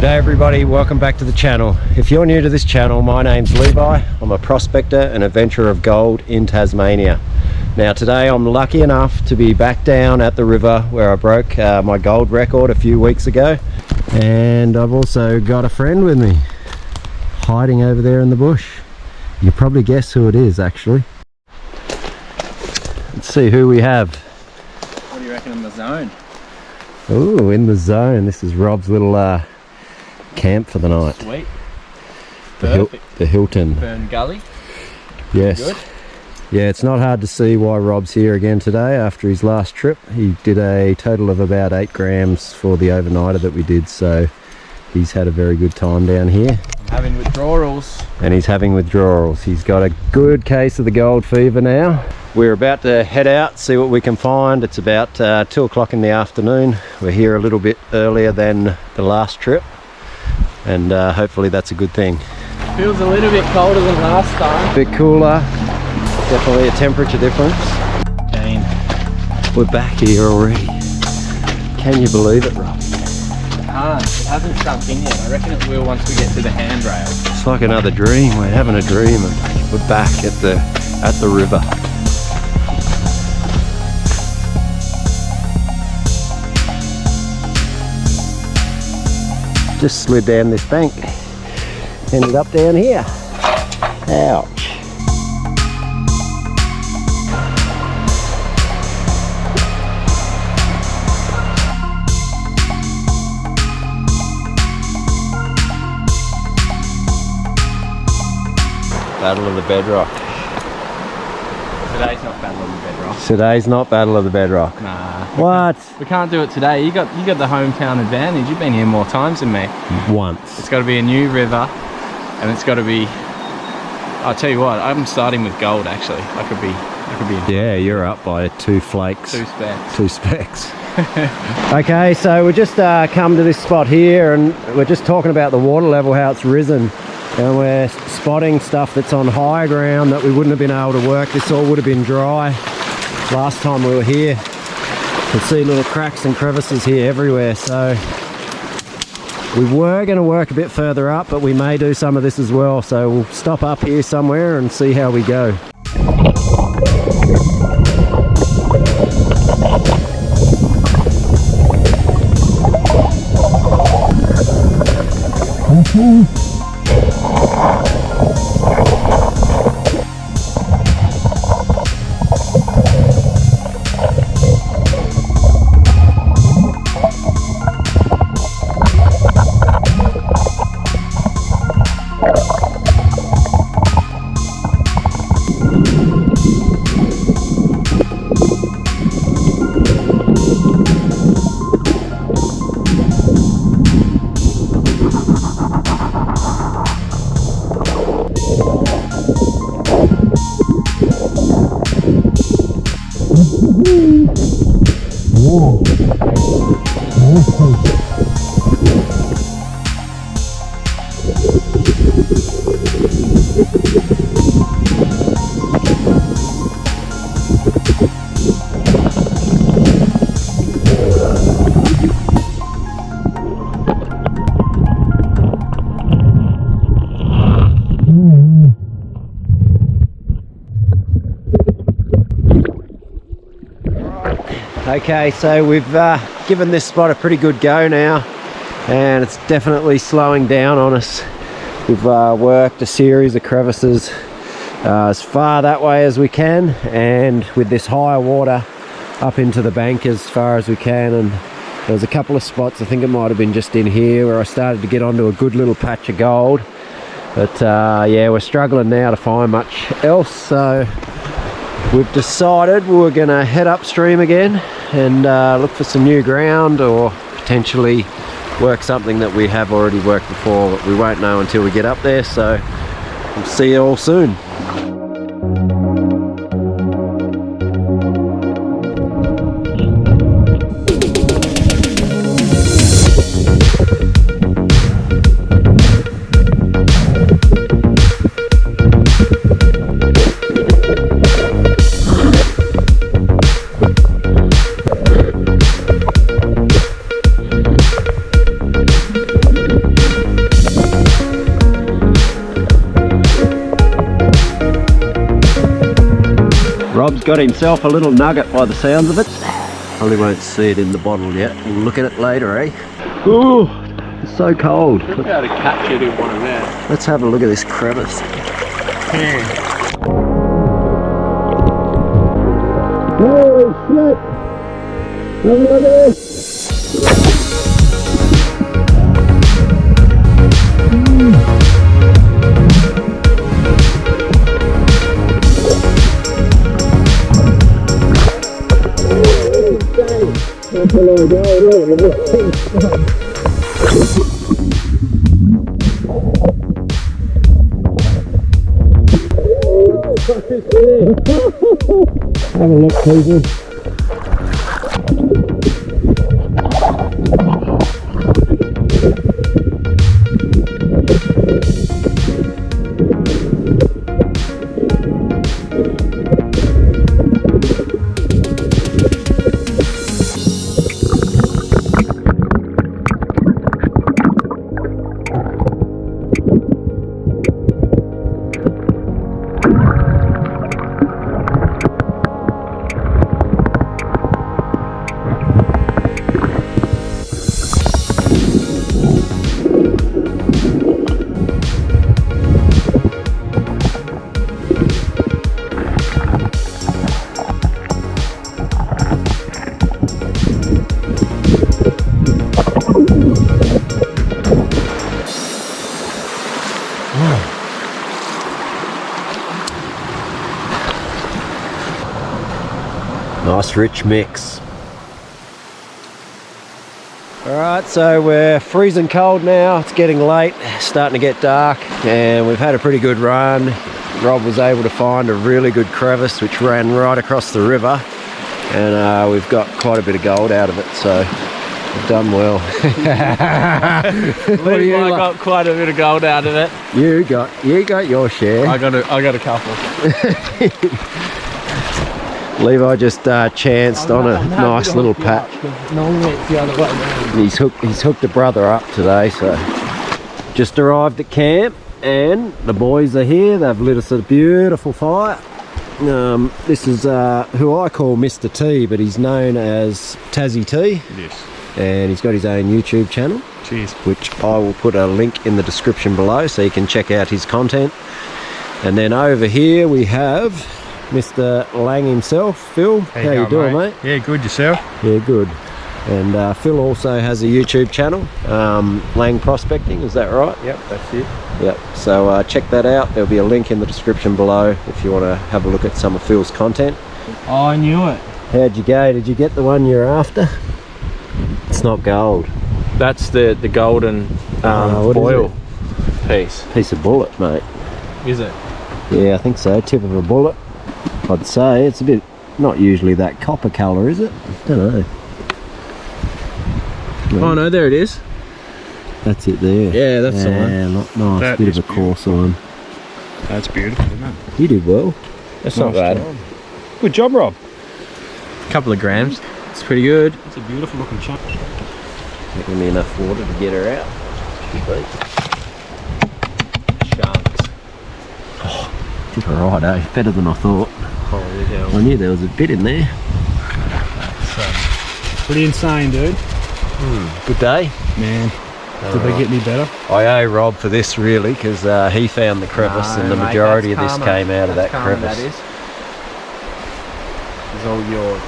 G'day everybody, welcome back to the channel. If you're new to this channel, my name's Levi. I'm a prospector and adventurer of gold in Tasmania. Now today I'm lucky enough to be back down at the river where I broke my gold record a few weeks ago. And I've also got a friend with me, hiding over there in the bush. You can probably guess who it is actually. Let's see who we have. What do you reckon in the zone? Ooh, in the zone. This is Rob's little camp for the night. Sweet. The Hilton. Fern Gully. Yes. Good. Yeah, it's not hard to see why Rob's here again today after his last trip. He did a total of about 8 grams for the overnighter that we did, so he's had a very good time down here. I'm having withdrawals. And he's having withdrawals. He's got a good case of the gold fever now. We're about to head out, see what we can find. It's about 2 o'clock in the afternoon. We're here a little bit earlier than the last trip, and hopefully that's a good thing. Feels a little bit colder than last time. A bit cooler, definitely a temperature difference. Keen. We're back here already. Can you believe it, Rob? Can't. It hasn't sunk in yet. I reckon it will once we get to the handrail. It's like another dream. We're having a dream and we're back at the river. Just slid down this bank, ended up down here. Ouch. Battle of the bedrock. Today's not Battle of the Bedrock. Today's not Battle of the Bedrock. Nah. What? We can't do it today. You got the hometown advantage. You've been here more times than me. Once. It's got to be a new river, and it's got to be. I'll tell you what. I'm starting with gold actually. I could be. Yeah, you're up by 2 flakes. 2 specks. 2 specks. Okay, so we just come to this spot here, and we're just talking about the water level, how it's risen. And we're spotting stuff that's on higher ground that we wouldn't have been able to work. This all would have been dry last time we were here. You can see little cracks and crevices here everywhere. So we were going to work a bit further up, but we may do some of this as well. So we'll stop up here somewhere and see how we go. Okay, so we've given this spot a pretty good go now, and it's definitely slowing down on us. We've worked a series of crevices as far that way as we can, and with this higher water up into the bank as far as we can. And there's a couple of spots, I think it might have been just in here, where I started to get onto a good little patch of gold. But yeah, we're struggling now to find much else, so we've decided we're going to head upstream again and look for some new ground, or potentially work something that we have already worked before, but we won't know until we get up there. So we'll see you all soon. Rob's got himself a little nugget by the sounds of it. Probably won't see it in the bottle yet. We'll look at it later, eh? Ooh, it's so cold. Should be able to catch it in one of them. Let's have a look at this crevice. Yeah. Holy shit! Have a look at this! Have a look, people. Nice rich mix. Alright, so we're freezing cold now. It's getting late, starting to get dark, and we've had a pretty good run. Rob was able to find a really good crevice which ran right across the river, and we've got quite a bit of gold out of it, so we've done well. I got quite a bit of gold out of it. You got your share. I got a couple. Levi just chanced on a nice little patch. He's hooked a brother up today, so just arrived at camp and the boys are here. They've lit us a beautiful fire. This is who I call Mr. T, but he's known as Tassie T. Yes. And he's got his own YouTube channel. Cheers. Which I will put a link in the description below so you can check out his content. And then over here we have Mr. Lang himself, Phil. How you doing, mate? Yeah, good. Yourself? Yeah, good. And Phil also has a YouTube channel, Lang Prospecting, is that right? Yep, that's it. Yep, so check that out. There'll be a link in the description below if you want to have a look at some of Phil's content. Oh, I knew it. How'd you go? Did you get the one you're after? It's not gold. That's the golden foil piece of bullet, mate. Is it? Yeah, I think so. Tip of a bullet. I'd say it's a bit, not usually that copper colour, is it? Don't know. Oh no, there it is. That's it there. Yeah, that's the one. Yeah, nice. That bit is of a coarser one. That's beautiful, isn't it? You did well. That's not bad. Job. Good job, Rob. A couple of grams. It's pretty good. It's a beautiful looking chunk. Give me enough water to get her out. Sharks. Oh, did alright, eh? Better than I thought. Holy hell. I knew there was a bit in there. That's pretty insane, dude. Good day. Man, did they get any better? I owe Rob for this really, because he found the crevice and the majority of this came out of that crevice. That is. It's all yours.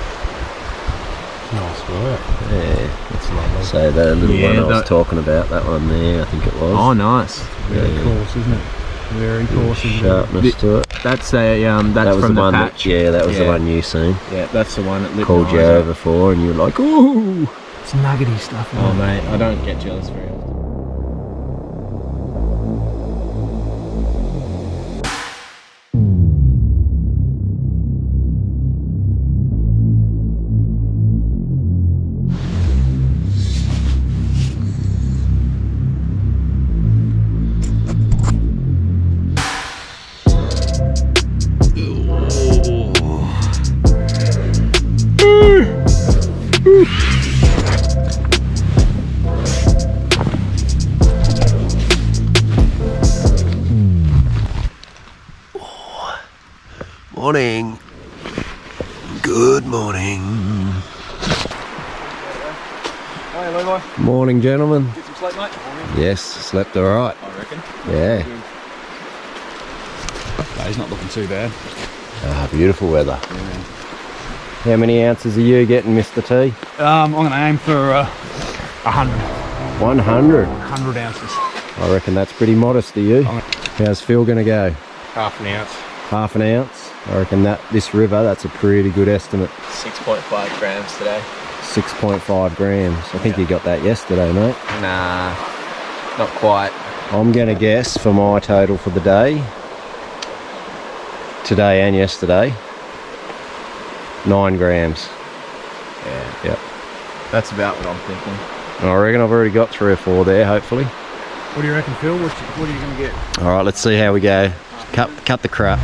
Nice work. Yeah. That's lovely. So the little one I was talking about, that one there, I think it was. Oh, nice. Very coarse, isn't it? Very coarse. Sharpness to it. That's a that's that was from the one patch. that was the one you seen. Yeah, that's the one that lit Called my you eyes over for, and you were like, ooh. It's nuggety stuff. Oh mate, I don't get jealous very often. Morning. Good morning. Hey Levi. Morning, gentlemen. Get some sleep, mate? Yes, slept all right. I reckon. Yeah. Day's not looking too bad. Ah, beautiful weather. Yeah. How many ounces are you getting, Mr. T? I'm going to aim for 100. 100. 100 ounces. I reckon that's pretty modest to you. How's Phil going to go? Half an ounce. Half an ounce? I reckon that this river, that's a pretty good estimate. 6.5 grams today. 6.5 grams. I think you got that yesterday, mate. Nah, not quite. I'm going to guess for my total for the day, today and yesterday, 9 grams. Yeah. Yep. That's about what I'm thinking. I reckon I've already got 3 or 4 there, hopefully. What do you reckon, Phil? What are you going to get? All right, let's see how we go. Cut the crap.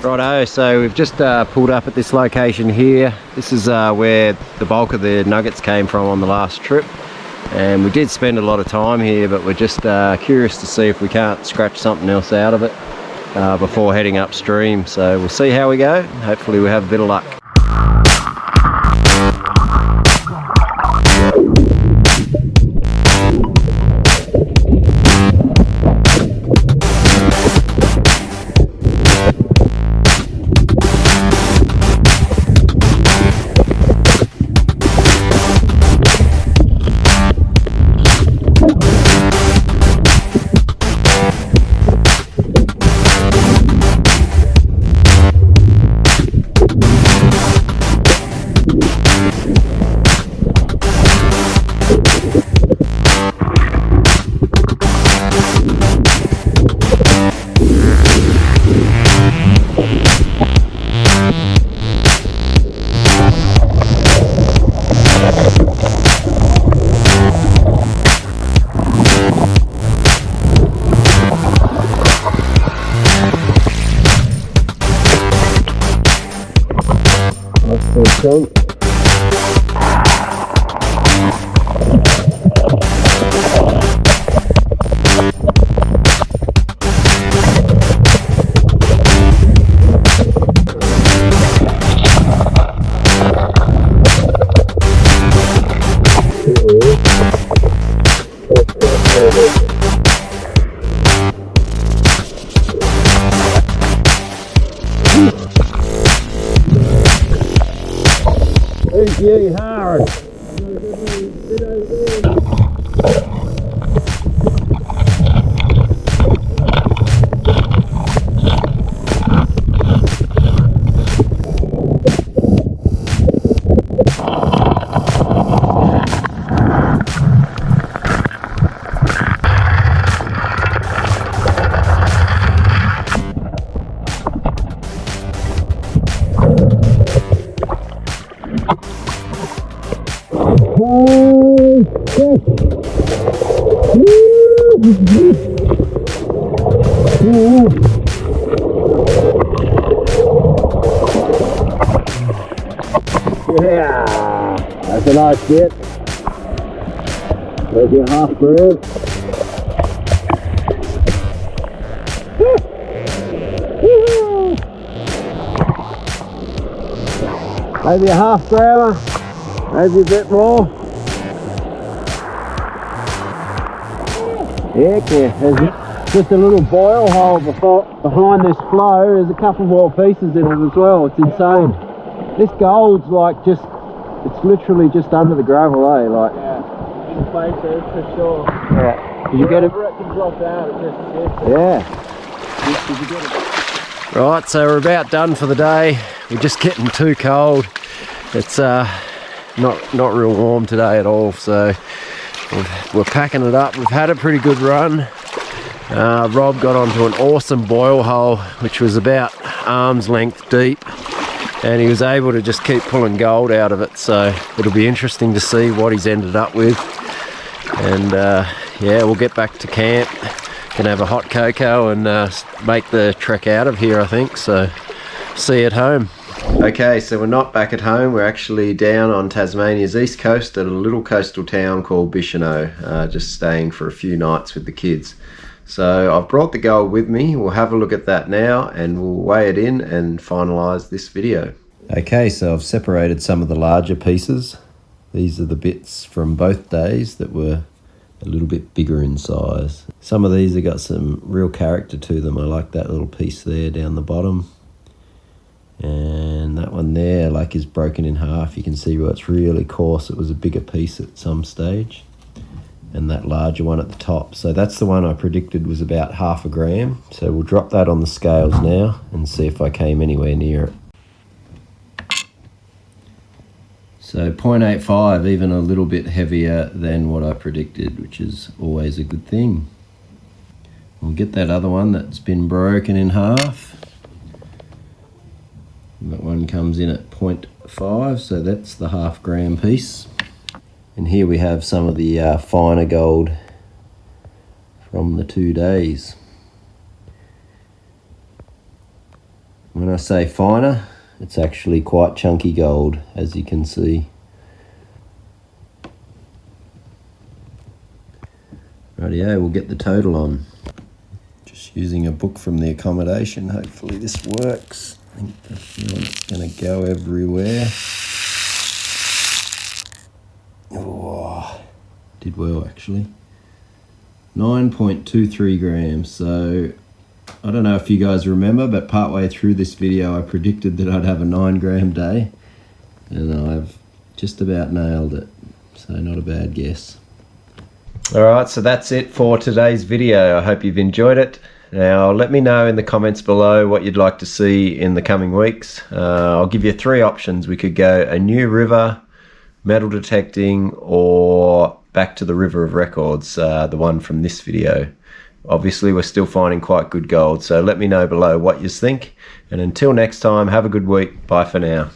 Righto, so we've just pulled up at this location here. This is where the bulk of the nuggets came from on the last trip, and we did spend a lot of time here, but we're just curious to see if we can't scratch something else out of it before heading upstream. So we'll see how we go. Hopefully we have a bit of luck. Don't. It's really hard. Yeah, that's a nice bit. There's your half gram. Maybe a half grammer, maybe a bit more. Heck yeah, there's just a little boil hole behind this flow. There's a couple more pieces in it as well. It's insane. This gold's like it's literally just under the gravel, eh? Like, Yeah, in places for sure. yeah. Did you get it? Wherever it can drop out, it just sits. Yeah. Did you get it? Right, so we're about done for the day. We're just getting too cold. It's not real warm today at all, so we're packing it up. We've had a pretty good run. Rob got onto an awesome boil hole, which was about arm's length deep, and he was able to just keep pulling gold out of it. So it'll be interesting to see what he's ended up with. And yeah, we'll get back to camp, can have a hot cocoa and make the trek out of here, I think. So see you at home. Okay, so we're not back at home. We're actually down on Tasmania's east coast at a little coastal town called Bicheno, just staying for a few nights with the kids. So I've brought the gold with me. We'll have a look at that now and we'll weigh it in and finalise this video. Okay, so I've separated some of the larger pieces. These are the bits from both days that were a little bit bigger in size. Some of these have got some real character to them. I like that little piece there down the bottom. And that one there is broken in half. You can see where it's really coarse. It was a bigger piece at some stage. And that larger one at the top. So that's the one I predicted was about 0.5 gram. So we'll drop that on the scales now and see if I came anywhere near it. So 0.85, even a little bit heavier than what I predicted, which is always a good thing. We'll get that other one that's been broken in half. That one comes in at 0.5, so that's the 0.5 gram piece. And here we have some of the finer gold from the 2 days. When I say finer, it's actually quite chunky gold, as you can see. Rightio, we'll get the total on. Just using a book from the accommodation, hopefully this works. I think it's going to go everywhere. Oh, did well actually. 9.23 grams. So I don't know if you guys remember, but partway through this video I predicted that I'd have a 9 gram day, and I've just about nailed it. So not a bad guess. Alright, so that's it for today's video. I hope you've enjoyed it. Now let me know in the comments below what you'd like to see in the coming weeks. I'll give you 3 options. We could go a new river, metal detecting, or back to the river of records, the one from this video. Obviously we're still finding quite good gold, so let me know below what you think, and until next time, have a good week. Bye for now.